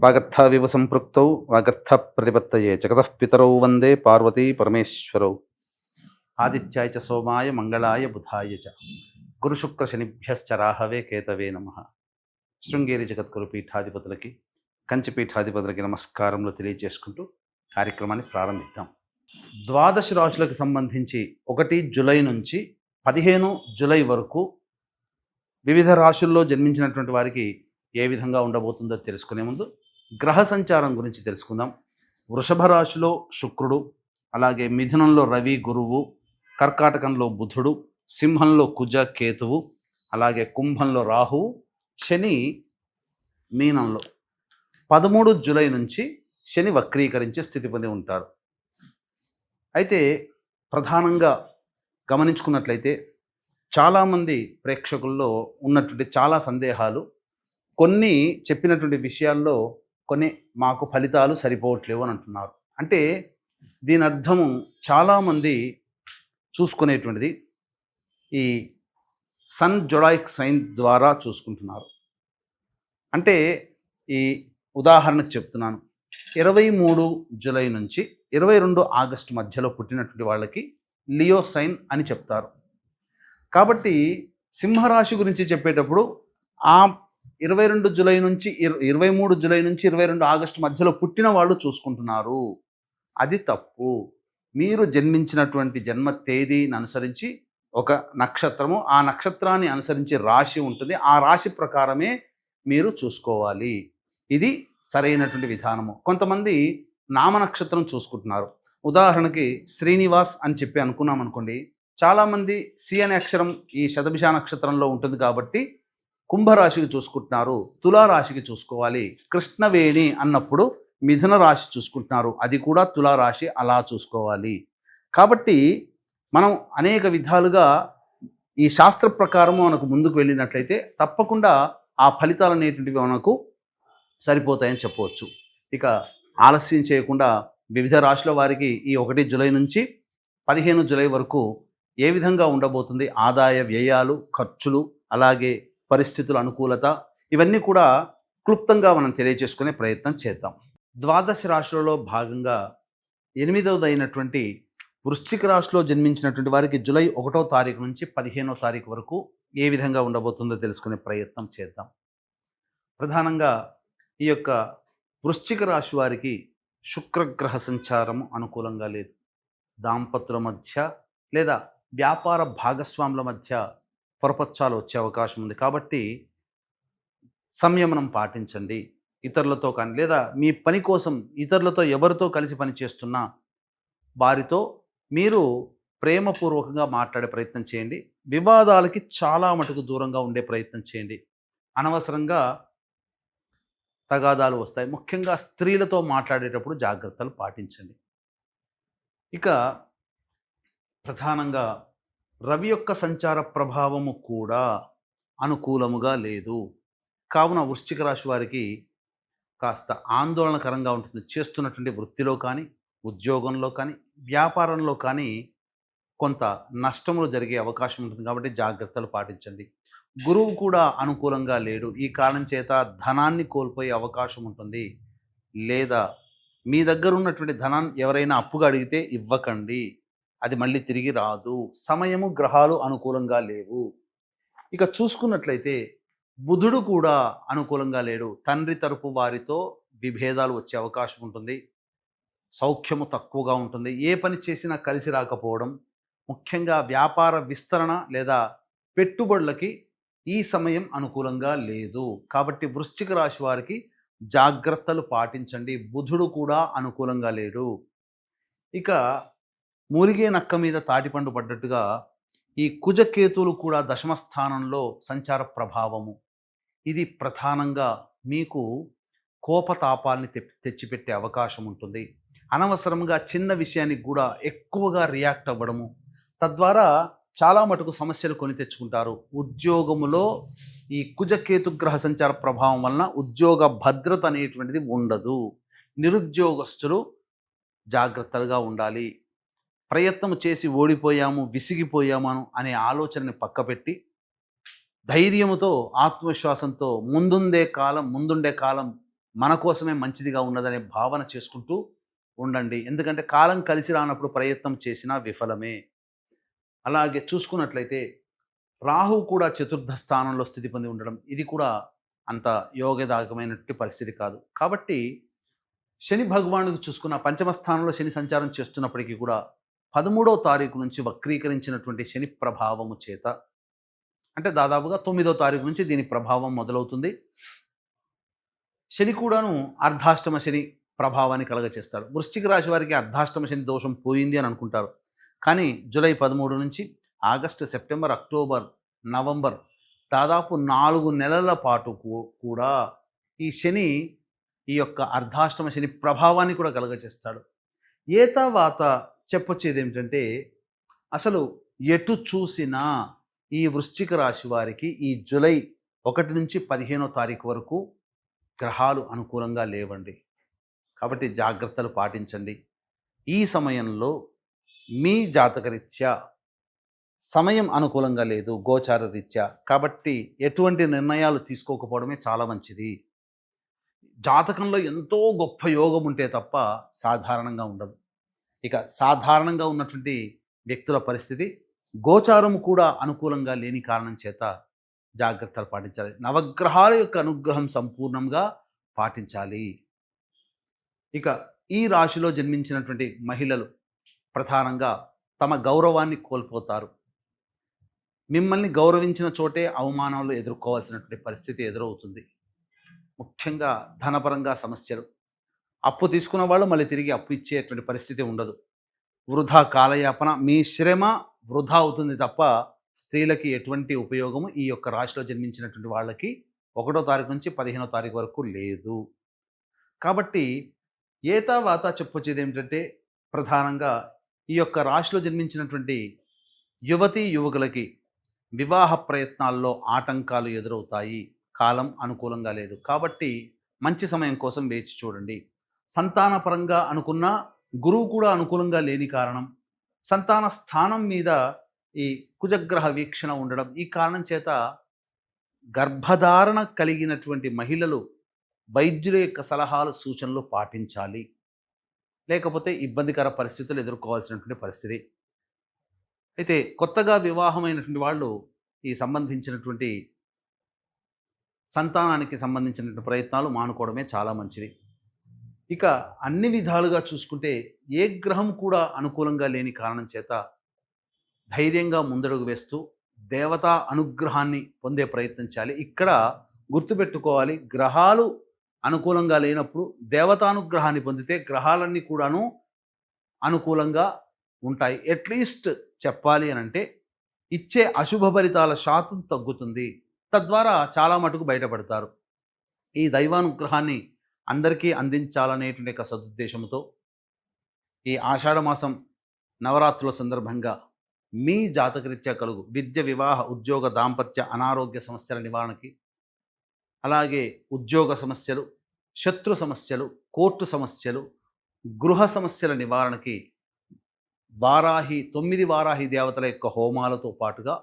వాగర్థావివ సంపృక్తౌ వాగర్థ ప్రతిపత్తయే జగతః పితరౌ వందే పార్వతీ పరమేశ్వరౌ. ఆదిత్యాయ చ సోమాయ మంగళాయ బుధాయ చ గురుశుక్ర శనిభ్యశ్చ రాహవే కేతవే నమః. శృంగేరి జగద్గురు పీఠాధిపతులకి, కంచి పీఠాధిపతులకి నమస్కారములు తెలియజేసుకుంటూ కార్యక్రమాన్ని ప్రారంభిద్దాం. ద్వాదశ రాశులకు సంబంధించి 1 జూలై నుంచి 15 జూలై వరకు వివిధ రాశుల్లో జన్మించినటువంటి వారికి ఏ విధంగా ఉండబోతుందో తెలుసుకునే ముందు గ్రహ సంచారం గురించి తెలుసుకుందాం. వృషభ రాశిలో శుక్రుడు, అలాగే మిథునంలో రవి గురువు, కర్కాటకంలో బుధుడు, సింహంలో కుజ కేతువు, అలాగే కుంభంలో రాహువు, శని మీనంలో 13 జూలై నుంచి శని వక్రీకరించే స్థితి పొంది ఉంటాడు. అయితే ప్రధానంగా గమనించుకున్నట్లయితే చాలామంది ప్రేక్షకుల్లో ఉన్నటువంటి చాలా సందేహాలు, కొన్ని చెప్పినటువంటి విషయాల్లో కొన్ని మాకు ఫలితాలు సరిపోవట్లేవు అని అంటున్నారు. అంటే దీని అర్థము చాలామంది చూసుకునేటువంటిది ఈ సన్ జొడాయిక్ సైన్ ద్వారా చూసుకుంటున్నారు. అంటే ఈ ఉదాహరణకు చెప్తున్నాను, 23 జూలై నుంచి 22 ఆగస్టు మధ్యలో పుట్టినటువంటి వాళ్ళకి లియో సైన్ అని చెప్తారు. కాబట్టి సింహరాశి గురించి చెప్పేటప్పుడు ఆ 22 జూలై నుంచి 23 జూలై నుంచి 22 ఆగస్టు మధ్యలో పుట్టిన వాళ్ళు చూసుకుంటున్నారు. అది తప్పు. మీరు జన్మించినటువంటి జన్మ తేదీని అనుసరించి ఒక నక్షత్రము, ఆ నక్షత్రాన్ని అనుసరించి రాశి ఉంటుంది. ఆ రాశి ప్రకారమే మీరు చూసుకోవాలి. ఇది సరైనటువంటి విధానము. కొంతమంది నామ నక్షత్రం చూసుకుంటున్నారు. ఉదాహరణకి శ్రీనివాస్ అని చెప్పి అనుకున్నాం అనుకోండి, చాలామంది సి అనే అక్షరం ఈ శతభిష నక్షత్రంలో ఉంటుంది కాబట్టి కుంభరాశికి చూసుకుంటున్నారు, తులారాశికి చూసుకోవాలి. కృష్ణవేణి అన్నప్పుడు మిథున రాశి చూసుకుంటున్నారు, అది కూడా తులారాశి, అలా చూసుకోవాలి. కాబట్టి మనం అనేక విధాలుగా ఈ శాస్త్ర ప్రకారము మనకు ముందుకు వెళ్ళినట్లయితే తప్పకుండా ఆ ఫలితాలు అనేటువంటివి మనకు సరిపోతాయని చెప్పవచ్చు. ఇక ఆలస్యం చేయకుండా వివిధ రాశుల వారికి ఈ 1 జూలై నుంచి 15 జూలై వరకు ఏ విధంగా ఉండబోతుంది, ఆదాయ వ్యయాలు, ఖర్చులు, అలాగే పరిస్థితుల అనుకూలత, ఇవన్నీ కూడా క్లుప్తంగా మనం తెలియజేసుకునే ప్రయత్నం చేద్దాం. ద్వాదశ రాశులలో భాగంగా 8వది అయినటువంటి వృశ్చిక రాశిలో జన్మించినటువంటి వారికి జూలై 1వ తారీఖు నుంచి 15వ తారీఖు వరకు ఏ విధంగా ఉండబోతుందో తెలుసుకునే ప్రయత్నం చేద్దాం. ప్రధానంగా ఈ యొక్క వృశ్చిక రాశి వారికి శుక్రగ్రహ సంచారం అనుకూలంగా లేదు. దాంపత్యుల మధ్య లేదా వ్యాపార భాగస్వాముల మధ్య పొరపచ్చాలు వచ్చే అవకాశం ఉంది. కాబట్టి సంయమనం పాటించండి. ఇతరులతో కానీ లేదా మీ పని కోసం ఇతరులతో ఎవరితో కలిసి పని చేస్తున్నా వారితో మీరు ప్రేమపూర్వకంగా మాట్లాడే ప్రయత్నం చేయండి. వివాదాలకి చాలా మటుకు దూరంగా ఉండే ప్రయత్నం చేయండి. అనవసరంగా తగాదాలు వస్తాయి. ముఖ్యంగా స్త్రీలతో మాట్లాడేటప్పుడు జాగ్రత్తలు పాటించండి. ఇక ప్రధానంగా రవి యొక్క సంచార ప్రభావము కూడా అనుకూలముగా లేదు. కావున వృశ్చిక రాశి వారికి కాస్త ఆందోళనకరంగా ఉంటుంది. చేస్తున్నటువంటి వృత్తిలో కానీ, ఉద్యోగంలో కానీ, వ్యాపారంలో కానీ కొంత నష్టములు జరిగే అవకాశం ఉంటుంది. కాబట్టి జాగ్రత్తలు పాటించండి. గురువు కూడా అనుకూలంగా లేడు. ఈ కారణం చేత ధనాన్ని కోల్పోయే అవకాశం ఉంటుంది. లేదా మీ దగ్గర ఉన్నటువంటి ధనాన్ని ఎవరైనా అప్పుగా అడిగితే ఇవ్వకండి, అది మళ్ళీ తిరిగి రాదు. సమయము, గ్రహాలు అనుకూలంగా లేవు. ఇక చూసుకున్నట్లయితే బుధుడు కూడా అనుకూలంగా లేడు. తండ్రి తరపు వారితో విభేదాలు వచ్చే అవకాశం ఉంటుంది. సౌఖ్యము తక్కువగా ఉంటుంది. ఏ పని చేసినా కలిసి రాకపోవడం, ముఖ్యంగా వ్యాపార విస్తరణ లేదా పెట్టుబడులకి ఈ సమయం అనుకూలంగా లేదు. కాబట్టి వృశ్చిక రాశి వారికి జాగ్రత్తలు పాటించండి. బుధుడు కూడా అనుకూలంగా లేడు. ఇక మూలిగే నక్క మీద తాటిపండు పడ్డట్టుగా ఈ కుజకేతువులు కూడా దశమ స్థానంలో సంచార ప్రభావము. ఇది ప్రధానంగా మీకు కోపతాపాల్ని తెచ్చిపెట్టే అవకాశం ఉంటుంది. అనవసరంగా చిన్న విషయానికి కూడా ఎక్కువగా రియాక్ట్ అవ్వడము, తద్వారా చాలా మటుకు సమస్యలు కొని తెచ్చుకుంటారు. ఉద్యోగములో ఈ కుజకేతు గ్రహ సంచార ప్రభావం వలన ఉద్యోగ భద్రత అనేటువంటిది ఉండదు. నిరుద్యోగస్తులు జాగ్రత్తగా ఉండాలి. ప్రయత్నం చేసి ఓడిపోయాము, విసిగిపోయాము అనే ఆలోచనని పక్కపెట్టి ధైర్యముతో, ఆత్మవిశ్వాసంతో ముందుండే కాలం మన కోసమే మంచిదిగా ఉన్నదనే భావన చేసుకుంటూ ఉండండి. ఎందుకంటే కాలం కలిసి రానప్పుడు ప్రయత్నం చేసినా విఫలమే. అలాగే చూసుకున్నట్లయితే రాహువు కూడా చతుర్థ స్థానంలో స్థితి పొంది ఉండడం, ఇది కూడా అంత యోగదాయకమైనటువంటి పరిస్థితి కాదు. కాబట్టి శని భగవానుడికి చూసుకున్న పంచమ స్థానంలో శని సంచారం చేస్తున్నప్పటికీ కూడా 13వ తారీఖు నుంచి వక్రీకరించినటువంటి శని ప్రభావము చేత, అంటే దాదాపుగా 9వ తారీఖు నుంచి దీని ప్రభావం మొదలవుతుంది. శని కూడాను అర్ధాష్టమ శని ప్రభావాన్ని కలగచేస్తాడు. వృశ్చిక రాశి వారికి అర్ధాష్టమ శని దోషం పోయింది అని అనుకుంటారు. కానీ జూలై 13 నుంచి ఆగస్టు, సెప్టెంబర్, అక్టోబర్, నవంబర్ దాదాపు 4 నెలల పాటు కూడా ఈ శని ఈ యొక్క అర్ధాష్టమ శని ప్రభావాన్ని కూడా కలగచేస్తాడు. ఏతావాత చెప్పొచ్చేది ఏమిటంటే, అసలు ఎటు చూసినా ఈ వృశ్చిక రాశి వారికి ఈ జూలై 1 నుంచి 15వ తారీఖు వరకు గ్రహాలు అనుకూలంగా లేవండి. కాబట్టి జాగ్రత్తలు పాటించండి. ఈ సమయంలో మీ జాతకరీత్యా సమయం అనుకూలంగా లేదు, గోచార రీత్యా. కాబట్టి ఎటువంటి నిర్ణయాలు తీసుకోకపోవడమే చాలా మంచిది. జాతకంలో ఎంతో గొప్ప యోగం ఉంటే తప్ప సాధారణంగా ఉండదు. ఇక సాధారణంగా ఉన్నటువంటి వ్యక్తుల పరిస్థితి గోచారం కూడా అనుకూలంగా లేని కారణం చేత జాగ్రత్తలు పాటించాలి. నవగ్రహాల యొక్క అనుగ్రహం సంపూర్ణంగా పాటించాలి. ఇక ఈ రాశిలో జన్మించినటువంటి మహిళలు ప్రధానంగా తమ గౌరవాన్ని కోల్పోతారు. మిమ్మల్ని గౌరవించిన చోటే అవమానాలు ఎదుర్కోవాల్సినటువంటి పరిస్థితి ఎదురవుతుంది. ముఖ్యంగా ధనపరంగా సమస్యలు. అప్పు తీసుకున్న వాళ్ళు మళ్ళీ తిరిగి అప్పు ఇచ్చేటువంటి పరిస్థితి ఉండదు. వృధా కాలయాపన, మీ శ్రమ వృధా అవుతుంది తప్ప స్త్రీలకి ఎటువంటి ఉపయోగము ఈ యొక్క రాశిలో జన్మించినటువంటి వాళ్ళకి 1వ తారీఖు నుంచి 15వ తారీఖు వరకు లేదు. కాబట్టి ఏతావాత చెప్పొచ్చేది ఏమిటంటే, ప్రధానంగా ఈ యొక్క రాశిలో జన్మించినటువంటి యువతీ యువకులకి వివాహ ప్రయత్నాల్లో ఆటంకాలు ఎదురవుతాయి. కాలం అనుకూలంగా లేదు. కాబట్టి మంచి సమయం కోసం వేచి చూడండి. సంతానపరంగా అనుకున్న గురువు కూడా అనుకూలంగా లేని కారణం, సంతాన స్థానం మీద ఈ కుజగ్రహ వీక్షణ ఉండడం, ఈ కారణం చేత గర్భధారణ కలిగినటువంటి మహిళలు వైద్యుల యొక్క సలహాలు, సూచనలు పాటించాలి. లేకపోతే ఇబ్బందికర పరిస్థితులు ఎదుర్కోవాల్సినటువంటి పరిస్థితి. అయితే కొత్తగా వివాహమైనటువంటి వాళ్ళు ఈ సంబంధించినటువంటి సంతానానికి సంబంధించినటువంటి ప్రయత్నాలు మానుకోవడమే చాలా మంచిది. ఇక అన్ని విధాలుగా చూసుకుంటే ఏ గ్రహం కూడా అనుకూలంగా లేని కారణం చేత ధైర్యంగా ముందడుగు వేస్తూ దేవతా అనుగ్రహాన్ని పొందే ప్రయత్నం చేయాలి. ఇక్కడ గుర్తుపెట్టుకోవాలి, గ్రహాలు అనుకూలంగా లేనప్పుడు దేవతానుగ్రహాన్ని పొందితే గ్రహాలన్నీ కూడాను అనుకూలంగా ఉంటాయి. అట్లీస్ట్ చెప్పాలి అని అంటే ఇచ్చే అశుభ ఫలితాల శాతం తగ్గుతుంది. తద్వారా చాలా మటుకు బయటపడతారు. ఈ దైవానుగ్రహాన్ని అందరికీ అందించాలనేటువంటి ఒక సదుద్దేశంతో ఈ ఆషాఢమాసం నవరాత్రుల సందర్భంగా మీ జాతకరీత్యా కలుగు విద్య, వివాహ, ఉద్యోగ, దాంపత్య, అనారోగ్య సమస్యల నివారణకి, అలాగే ఉద్యోగ సమస్యలు, శత్రు సమస్యలు, కోర్టు సమస్యలు, గృహ సమస్యల నివారణకి 9 వారాహి దేవతల యొక్క హోమాలతో పాటుగా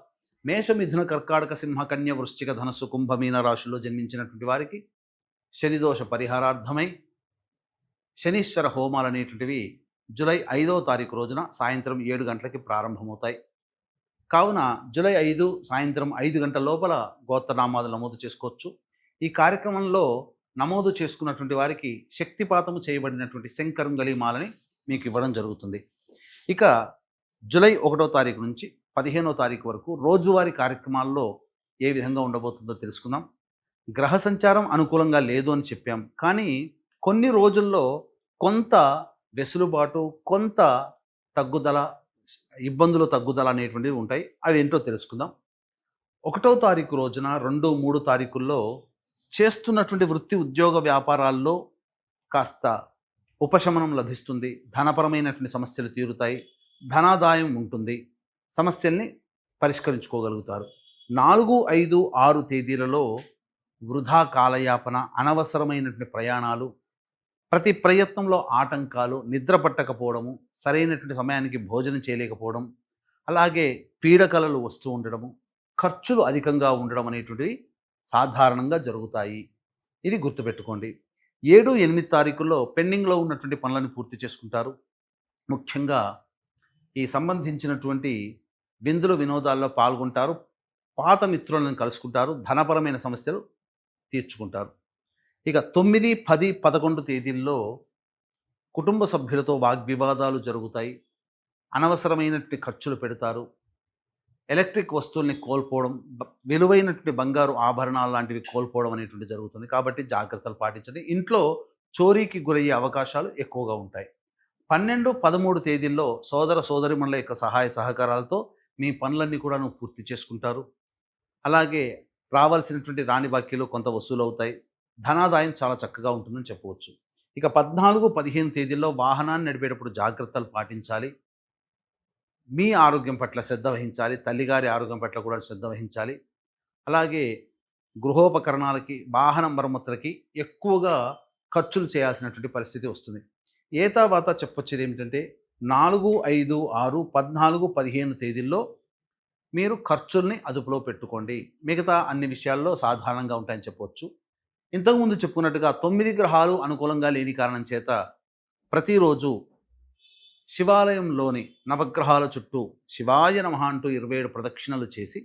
మేష, మిథున, కర్కాటక, సింహ, కన్య, వృశ్చిక, ధనస్సు, కుంభ, మీన రాశుల్లో జన్మించినటువంటి వారికి శనిదోష పరిహారార్థమై శనీశ్వర హోమాలు అనేటువంటివి జూలై 5వ తారీఖు రోజున సాయంత్రం 7 గంటలకి ప్రారంభమవుతాయి. కావున జూలై 5 సాయంత్రం 5 గంటల లోపల గోత్రనామాలు నమోదు చేసుకోవచ్చు. ఈ కార్యక్రమంలో నమోదు చేసుకున్నటువంటి వారికి శక్తిపాతము చేయబడినటువంటి శంకరుంగలి మాలని మీకు ఇవ్వడం జరుగుతుంది. ఇక జూలై 1వ తారీఖు నుంచి 15వ తారీఖు వరకు రోజువారీ కార్యక్రమాల్లో ఏ విధంగా ఉండబోతుందో తెలుసుకుందాం. గ్రహ సంచారం అనుకూలంగా లేదు అని చెప్పాం, కానీ కొన్ని రోజుల్లో కొంత వెసులుబాటు, కొంత తగ్గుదల, ఇబ్బందులు తగ్గుదల అనేటువంటివి ఉంటాయి. అవి ఏంటో తెలుసుకుందాం. 1వ తారీఖు రోజున 2, 3 తారీఖుల్లో చేస్తున్నటువంటి వృత్తి, ఉద్యోగ, వ్యాపారాల్లో కాస్త ఉపశమనం లభిస్తుంది. ధనపరమైనటువంటి సమస్యలు తీరుతాయి. ధనాదాయం ఉంటుంది. సమస్యల్ని పరిష్కరించుకోగలుగుతారు. 4, 5, 6 తేదీలలో వృధా కాలయాపన, అనవసరమైనటువంటి ప్రయాణాలు, ప్రతి ప్రయత్నంలో ఆటంకాలు, నిద్ర పట్టకపోవడము, సరైనటువంటి సమయానికి భోజనం చేయలేకపోవడం, అలాగే పీడకలలు వస్తూ ఉండడము, ఖర్చులు అధికంగా ఉండడం అనేటువంటివి సాధారణంగా జరుగుతాయి. ఇది గుర్తుపెట్టుకోండి. 7-8 తారీఖుల్లో పెండింగ్లో ఉన్నటువంటి పనులను పూర్తి చేసుకుంటారు. ముఖ్యంగా ఈ సంబంధించినటువంటి విందులు వినోదాల్లో పాల్గొంటారు. పాత మిత్రులను కలుసుకుంటారు. ధనపరమైన సమస్యలు తీర్చుకుంటారు. ఇక 9, 10, 11 తేదీల్లో కుటుంబ సభ్యులతో వాగ్వివాదాలు జరుగుతాయి. అనవసరమైనటువంటి ఖర్చులు పెడతారు. ఎలక్ట్రిక్ వస్తువుల్ని కోల్పోవడం, విలువైనటువంటి బంగారు ఆభరణాలు లాంటివి కోల్పోవడం అనేటువంటి జరుగుతుంది. కాబట్టి జాగ్రత్తలు పాటించండి. ఇంట్లో చోరీకి గురయ్యే అవకాశాలు ఎక్కువగా ఉంటాయి. 12, 13 తేదీల్లో సోదర సోదరిమణుల యొక్క సహాయ సహకారాలతో మీ పనులన్నీ కూడా పూర్తి చేసుకుంటారు. అలాగే రావాల్సినటువంటి రాని బాకీలు కొంత వసూలు అవుతాయి. ధనాదాయం చాలా చక్కగా ఉంటుందని చెప్పవచ్చు. ఇక 14, 15 తేదీల్లో వాహనాన్ని నడిపేటప్పుడు జాగ్రత్తలు పాటించాలి. మీ ఆరోగ్యం పట్ల శ్రద్ధ వహించాలి. తల్లిగారి ఆరోగ్యం పట్ల కూడా శ్రద్ధ వహించాలి. అలాగే గృహోపకరణాలకి, వాహన మరమ్మతులకి ఎక్కువగా ఖర్చులు చేయాల్సినటువంటి పరిస్థితి వస్తుంది. ఏతావాత చెప్పొచ్చేది ఏమిటంటే 4, 5, 6, 14, 15 తేదీల్లో మీరు ఖర్చుల్ని అదుపులో పెట్టుకోండి. మిగతా అన్ని విషయాల్లో సాధారణంగా ఉంటాయని చెప్పవచ్చు. ఇంతకుముందు చెప్పుకున్నట్టుగా 9 గ్రహాలు అనుకూలంగా లేని కారణం చేత ప్రతిరోజు శివాలయంలోని నవగ్రహాల చుట్టూ శివాయ నమః అంటూ 27 ప్రదక్షిణలు చేసి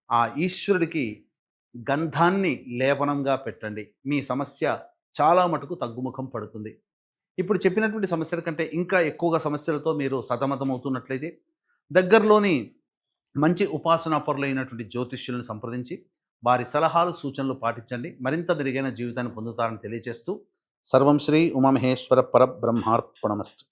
ఆ ఈశ్వరుడికి గంధాన్ని లేపనంగా పెట్టండి. మీ సమస్య చాలా మటుకు తగ్గుముఖం పడుతుంది. ఇప్పుడు చెప్పినటువంటి సమస్యల కంటే ఇంకా ఎక్కువగా సమస్యలతో మీరు సతమతమవుతున్నట్లయితే దగ్గరలోని మంచి ఉపాసనాపరులైనటువంటి జ్యోతిష్యులను సంప్రదించి వారి సలహాలు సూచనలు పాటించండి. మరింత మెరుగైన జీవితాన్ని పొందుతారని తెలియజేస్తూ సర్వం శ్రీ ఉమామహేశ్వర పరబ్రహ్మార్పణమస్తు.